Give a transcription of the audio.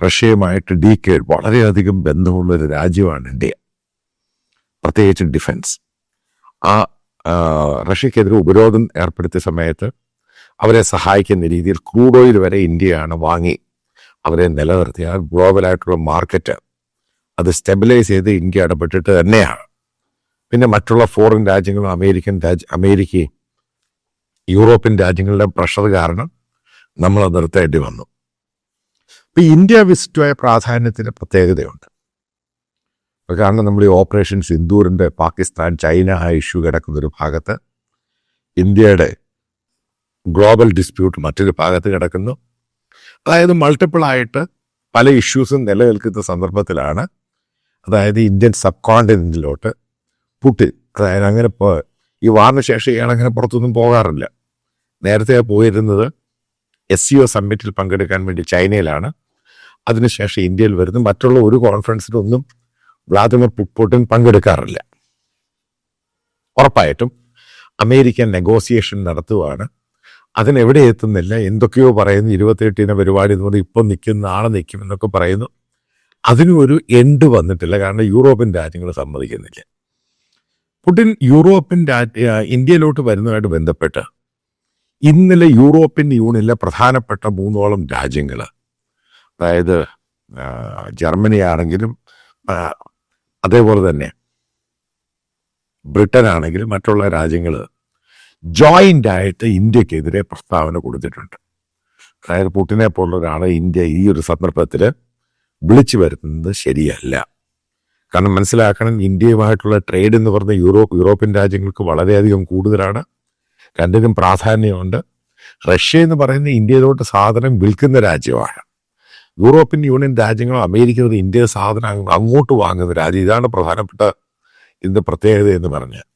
റഷ്യയുമായിട്ട് decade വളരെയധികം ബന്ധമുള്ളൊരു രാജ്യമാണ് India, പ്രത്യേകിച്ചും ഡിഫൻസ്. ആ റഷ്യക്കെതിരെ ഉപരോധം ഏർപ്പെടുത്തിയ സമയത്ത് അവരെ സഹായിക്കുന്ന രീതിയിൽ ക്രൂഡ് ഓയിൽ വരെ ഇന്ത്യയാണ് വാങ്ങി അവരെ നിലനിർത്തിയ ഗ്ലോബലായിട്ടുള്ള മാർക്കറ്റ് അത് സ്റ്റെബിലൈസ് ചെയ്ത് ഇന്ത്യ ഇടപെട്ടിട്ട് തന്നെയാണ്. പിന്നെ മറ്റുള്ള ഫോറിൻ രാജ്യങ്ങളും അമേരിക്കയും യൂറോപ്യൻ രാജ്യങ്ങളുടെ പ്രഷർ കാരണം നമ്മൾ നിർത്തേണ്ടി വന്നു. ഇപ്പം ഇന്ത്യ വിസിറ്റുമായ പ്രാധാന്യത്തിന് പ്രത്യേകതയുണ്ട്. കാരണം നമ്മൾ ഈ ഓപ്പറേഷൻ സിന്ദൂറിൻ്റെ പാകിസ്ഥാൻ ചൈന ആ ഇഷ്യൂ കിടക്കുന്നൊരു ഭാഗത്ത്, ഇന്ത്യയുടെ ഗ്ലോബൽ ഡിസ്പ്യൂട്ട് മറ്റൊരു ഭാഗത്ത് കിടക്കുന്നു. അതായത് മൾട്ടിപ്പിളായിട്ട് പല ഇഷ്യൂസും നിലനിൽക്കുന്ന സന്ദർഭത്തിലാണ് അതായത് ഇന്ത്യൻ സബ് കോണ്ടിനെന്റിലോട്ട് പുട്ടിൻ, അതായത് അങ്ങനെ ഈ വാറിന് ശേഷം ഇയാളങ്ങനെ പുറത്തൊന്നും പോകാറില്ല. നേരത്തെ പോയിരുന്നത് SCO സമ്മിറ്റിൽ പങ്കെടുക്കാൻ വേണ്ടി ചൈനയിലാണ്. അതിനുശേഷം ഇന്ത്യയിൽ വരുന്നു. മറ്റുള്ള ഒരു കോൺഫറൻസിലൊന്നും വ്ളാദിമിർ പുടിൻ പങ്കെടുക്കാറില്ല. ഉറപ്പായിട്ടും അമേരിക്കൻ നെഗോസിയേഷൻ നടത്തുവാണ്. അതിനെവിടെ എത്തുന്നില്ല. എന്തൊക്കെയോ പറയുന്നു, 28 പരിപാടി എന്ന് പറഞ്ഞാൽ ഇപ്പം നിൽക്കും, നാളെ നിൽക്കും എന്നൊക്കെ പറയുന്നു. അതിനും ഒരു എൻഡ് വന്നിട്ടില്ല. കാരണം യൂറോപ്യൻ രാജ്യങ്ങൾ സമ്മതിക്കുന്നില്ല. പുടിൻ ഇന്ത്യയിലോട്ട് വരുന്നതുമായിട്ട് ബന്ധപ്പെട്ട് ഇന്നലെ യൂറോപ്യൻ യൂണിയനിലെ പ്രധാനപ്പെട്ട 3ഓളം രാജ്യങ്ങൾ, അതായത് ജർമ്മനി ആണെങ്കിലും അതേപോലെ തന്നെ ബ്രിട്ടൻ ആണെങ്കിലും മറ്റുള്ള രാജ്യങ്ങൾ ജോയിൻ്റ് ആയിട്ട് ഇന്ത്യക്കെതിരെ പ്രസ്താവന കൊടുത്തിട്ടുണ്ട്. അതായത് പുടിനെ പോലുള്ള ഒരാളെ ഇന്ത്യ ഈ ഒരു സന്ദർഭത്തിൽ വിളിച്ചു വരുത്തുന്നത് ശരിയല്ല. കാരണം മനസ്സിലാക്കണം, ഇന്ത്യയുമായിട്ടുള്ള ട്രേഡ് എന്ന് പറഞ്ഞ യൂറോപ്യൻ രാജ്യങ്ങൾക്ക് വളരെയധികം കൂടുതലാണ്. രണ്ടിനും പ്രാധാന്യമുണ്ട്. റഷ്യ എന്ന് പറയുന്ന ഇന്ത്യയിലോട്ട് സാധനം വിൽക്കുന്ന രാജ്യമാണ്. യൂറോപ്യൻ യൂണിയൻ രാജ്യങ്ങളോ അമേരിക്ക ഇന്ത്യ സാധനം അങ്ങോട്ട് വാങ്ങുന്ന രാജ്യം. ഇതാണ് പ്രധാനപ്പെട്ട ഇതിൻ്റെ പ്രത്യേകത എന്ന് പറഞ്ഞാൽ.